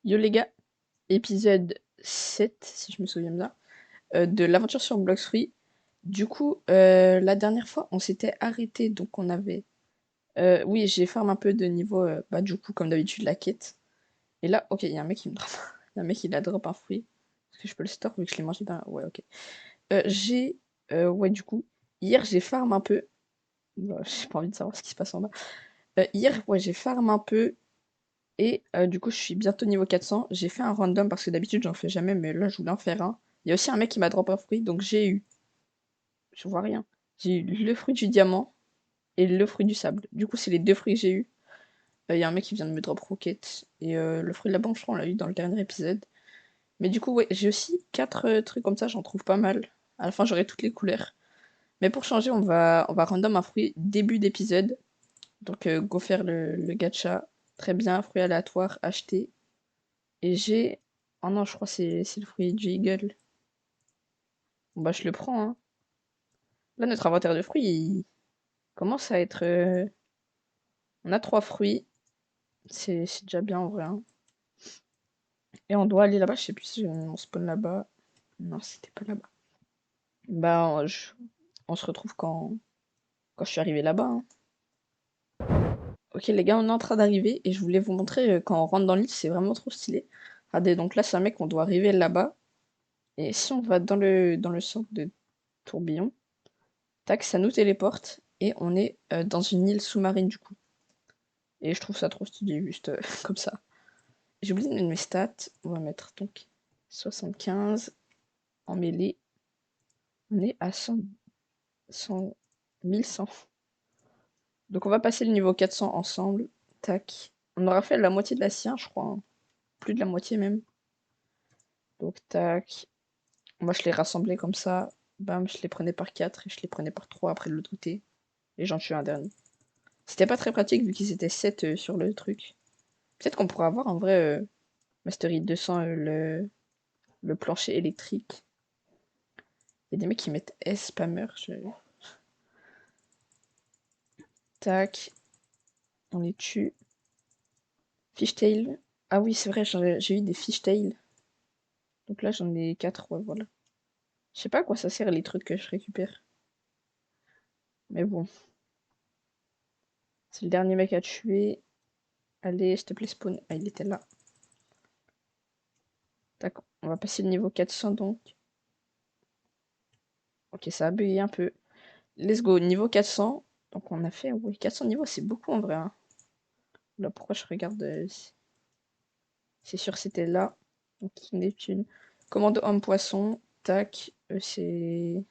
Yo les gars, épisode 7, si je me souviens bien, de l'aventure sur Blox Fruit. Du coup, la dernière fois, on s'était arrêté, donc on avait... oui, j'ai farm un peu de niveau, bah du coup, comme d'habitude, la quête. Et là, ok, il y a un mec qui me drop, il y a un mec qui la drop un fruit. Est-ce que je peux le store vu que je l'ai mangé dans... Ouais, ok. Ouais, du coup, hier, j'ai farm un peu. Bah, j'ai pas envie de savoir ce qui se passe en bas. Hier, ouais, j'ai farm un peu. Et du coup, je suis bientôt niveau 400. J'ai fait un random parce que d'habitude, j'en fais jamais, mais là, je voulais en faire un. Il y a aussi un mec qui m'a drop un fruit, donc j'ai eu, je vois rien. J'ai eu le fruit du diamant et le fruit du sable. Du coup, c'est les deux fruits que j'ai eu. Il y a un mec qui vient de me drop rocket. Et le fruit de la banque, je crois, on l'a eu dans le dernier épisode. Mais du coup, ouais, j'ai aussi 4 trucs comme ça, j'en trouve pas mal. À la fin, j'aurai toutes les couleurs. Mais pour changer, on va random un fruit début d'épisode. Donc, go faire le gacha. Très bien, fruit aléatoire, acheté. Et j'ai... Oh non, je crois que c'est le fruit du Eagle. Bon bah je le prends, hein. Là, notre inventaire de fruits, il commence à être... On a 3 fruits. C'est déjà bien en vrai, hein. Et on doit aller là-bas, je sais plus si on spawn là-bas. Non, c'était pas là-bas. Bah, on se retrouve quand je suis arrivé là-bas, hein. Ok les gars, on est en train d'arriver et je voulais vous montrer quand on rentre dans l'île, c'est vraiment trop stylé. Regardez, donc là c'est un mec, on doit arriver là-bas. Et si on va dans le centre de tourbillon, tac, ça nous téléporte et on est dans une île sous-marine du coup. Et je trouve ça trop stylé, juste comme ça. J'ai oublié de mettre mes stats. On va mettre donc 75 en mêlée. On est à 100, 1100. Donc on va passer le niveau 400 ensemble. Tac. On aura fait la moitié de la sien, je crois, hein. Plus de la moitié même. Donc tac. Moi je les rassemblais comme ça. Bam, je les prenais par 4 et je les prenais par 3 après de l'autre côté. Et j'en tuais un dernier. C'était pas très pratique vu qu'ils étaient 7 sur le truc. Peut-être qu'on pourra avoir en vrai Mastery 200 le plancher électrique. Il y a des mecs qui mettent S spammer. Tac, on les tue. Fishtail. Ah oui, c'est vrai, j'ai eu des fishtail. Donc là, j'en ai 4, ouais, voilà. Je sais pas à quoi ça sert les trucs que je récupère. Mais bon, c'est le dernier mec à tuer. Allez, s'il te plaît, spawn. Ah, il était là. Tac, on va passer le niveau 400 donc. Ok, ça a bugué un peu. Let's go, niveau 400. Donc on a fait, oui, 400 niveaux, c'est beaucoup en vrai, hein. Là, pourquoi je regarde c'est sûr, c'était là. Donc, Neptune. Commande homme-poisson. Tac. C'est...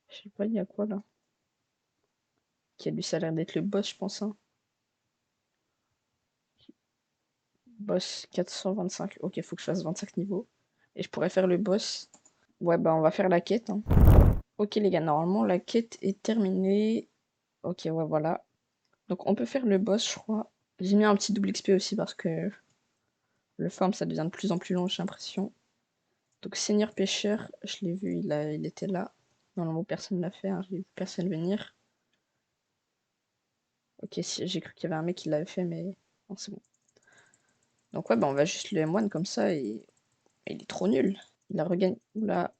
Je sais pas, il y a quoi là? Qui a du ça a l'air d'être le boss, je pense, hein. Boss 425. Ok, faut que je fasse 25 niveaux. Et je pourrais faire le boss. Ouais, bah on va faire la quête, hein. Ok les gars, normalement la quête est terminée. Ok, ouais, voilà. Donc on peut faire le boss, je crois. J'ai mis un petit double XP aussi parce que le farm ça devient de plus en plus long, j'ai l'impression. Donc Seigneur Pêcheur, je l'ai vu, il était là. Normalement personne l'a fait, hein, j'ai vu personne venir. Ok, si, j'ai cru qu'il y avait un mec qui l'avait fait, mais non, c'est bon. Donc ouais, bah on va juste le M1 comme ça et il est trop nul. Il a regagné. Oula.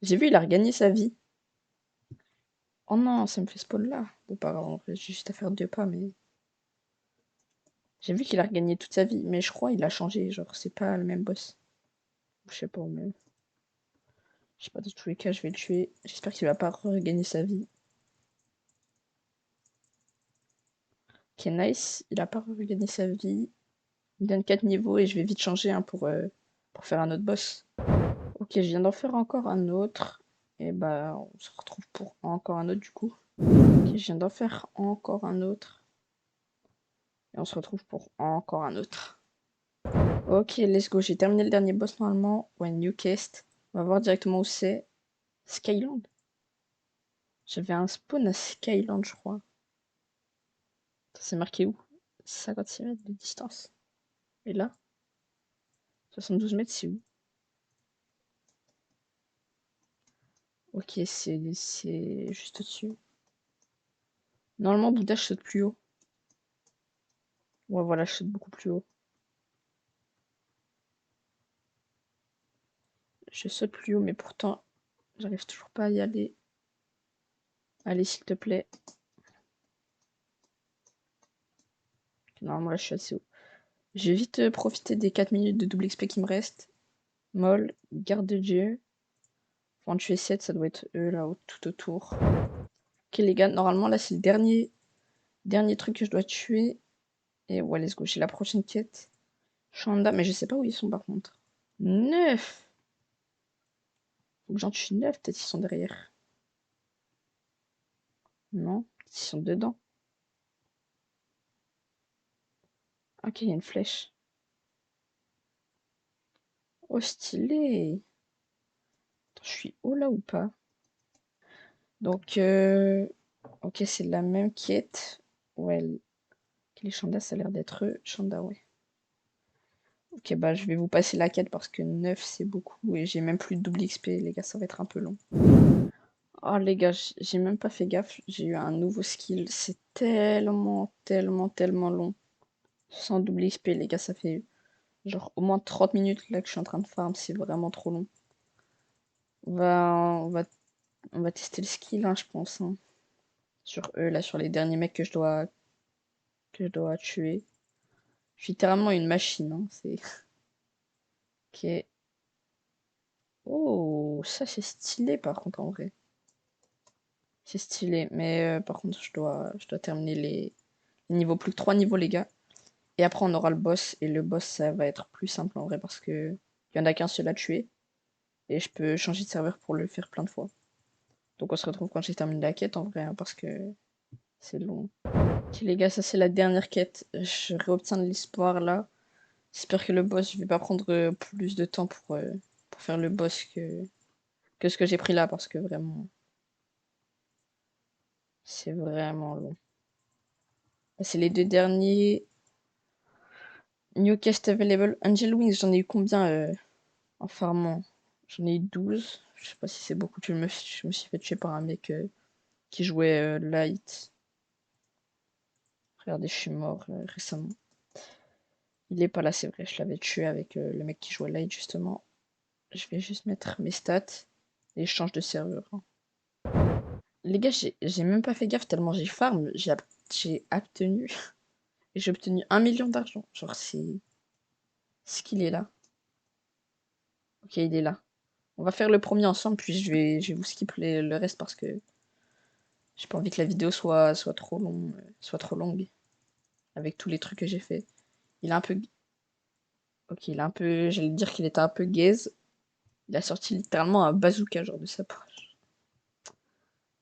J'ai vu, il a regagné sa vie. Oh non, ça me fait spawn là. Bon, pas grave, en vrai, j'ai juste à faire 2 pas, mais. J'ai vu qu'il a regagné toute sa vie, mais je crois qu'il a changé. Genre, c'est pas le même boss. Je sais pas, mais. Je sais pas, dans tous les cas, je vais le tuer. J'espère qu'il va pas regagner sa vie. Ok, nice. Il a pas regagné sa vie. Il donne 4 niveaux et je vais vite changer hein, pour faire un autre boss. Ok, je viens d'en faire encore un autre. Et bah, on se retrouve pour encore un autre du coup. Ok, je viens d'en faire encore un autre. Et on se retrouve pour encore un autre. Ok, let's go. J'ai terminé le dernier boss normalement. Ouais, Newcast. On va voir directement où c'est. Skyland. J'avais un spawn à Skyland, je crois. C'est marqué où? 56 mètres de distance. Et là? 72 mètres, c'est où? Ok, c'est juste au-dessus. Normalement, Bouddha, je saute plus haut. Ouais, voilà, je saute beaucoup plus haut. Je saute plus haut, mais pourtant, j'arrive toujours pas à y aller. Allez, s'il te plaît. Normalement, là, je suis assez haut. Je vais vite profiter des 4 minutes de double XP qui me restent. Molle, garde de Dieu. Faut en tuer 7, ça doit être eux là tout autour. Ok les gars, normalement là c'est le dernier truc que je dois tuer. Et ouais, let's go, j'ai la prochaine quête. Chanda, mais je sais pas où ils sont par contre. 9. Faut que j'en tue 9, peut-être ils sont derrière. Non, ils sont dedans. Ok, il y a une flèche. Oh stylé. Attends, je suis haut là ou pas? Donc, ok, c'est la même quête. Ouais, les Chanda, ça a l'air d'être eux. Chanda, ouais. Ok, bah je vais vous passer la quête parce que 9 c'est beaucoup et j'ai même plus de double XP, les gars, ça va être un peu long. Oh les gars, j'ai même pas fait gaffe, j'ai eu un nouveau skill, c'est tellement long. Sans double XP, les gars, ça fait genre au moins 30 minutes là que je suis en train de farm, c'est vraiment trop long. On va, on va, on va tester le skill, hein, je pense, hein. Sur eux, là, sur les derniers mecs que je dois tuer. Je suis littéralement une machine, hein, c'est... Ok. Oh, ça c'est stylé par contre en vrai. C'est stylé, mais par contre je dois terminer les niveaux, plus que 3 niveaux les gars. Et après on aura le boss, et le boss ça va être plus simple en vrai parce que il y en a qu'un seul à tuer. Et je peux changer de serveur pour le faire plein de fois. Donc on se retrouve quand j'ai terminé la quête en vrai, hein, parce que c'est long. Ok les gars, ça c'est la dernière quête. Je réobtiens de l'espoir là. J'espère que le boss, je vais pas prendre plus de temps pour faire le boss que ce que j'ai pris là, parce que vraiment, c'est vraiment long. C'est les deux derniers. New Cast Available. Angel Wings, j'en ai eu combien en farmant? J'en ai eu 12. Je sais pas si c'est beaucoup. Je me suis fait tuer par un mec qui jouait Light. Regardez, je suis mort récemment. Il est pas là, c'est vrai. Je l'avais tué avec le mec qui jouait Light, justement. Je vais juste mettre mes stats et je change de serveur, hein. Les gars, j'ai même pas fait gaffe tellement j'ai farm. J'ai obtenu. J'ai obtenu 1 million d'argent. Genre, c'est. Ce qu'il est là. Ok, il est là. On va faire le premier ensemble, puis je vais vous skip le reste parce que j'ai pas envie que la vidéo soit trop longue avec tous les trucs que j'ai fait. Il a un peu, ok, j'allais dire qu'il était un peu gaze. Il a sorti littéralement un bazooka genre de sa poche.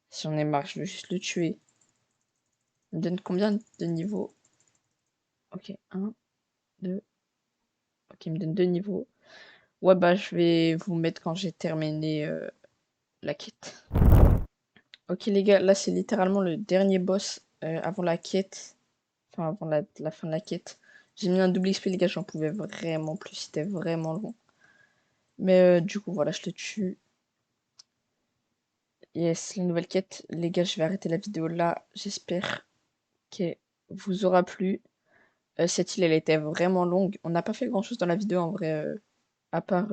Si on est marre, je veux juste le tuer. Il me donne combien de niveaux? Ok, un, 2. Ok, il me donne 2 niveaux. Ouais, bah je vais vous mettre quand j'ai terminé la quête. Ok les gars, là c'est littéralement le dernier boss avant la quête. Enfin, avant la fin de la quête. J'ai mis un double XP, les gars, j'en pouvais vraiment plus, c'était vraiment long. Mais du coup, voilà, je le tue. Yes, la nouvelle quête. Les gars, je vais arrêter la vidéo là. J'espère qu'elle vous aura plu. Cette île, elle était vraiment longue. On n'a pas fait grand chose dans la vidéo en vrai, à part,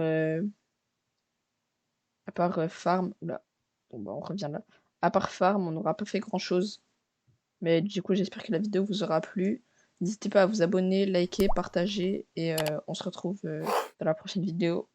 farm. Oula, bon, bah, on revient là. À part farm, on n'aura pas fait grand chose. Mais du coup, j'espère que la vidéo vous aura plu. N'hésitez pas à vous abonner, liker, partager. Et on se retrouve dans la prochaine vidéo.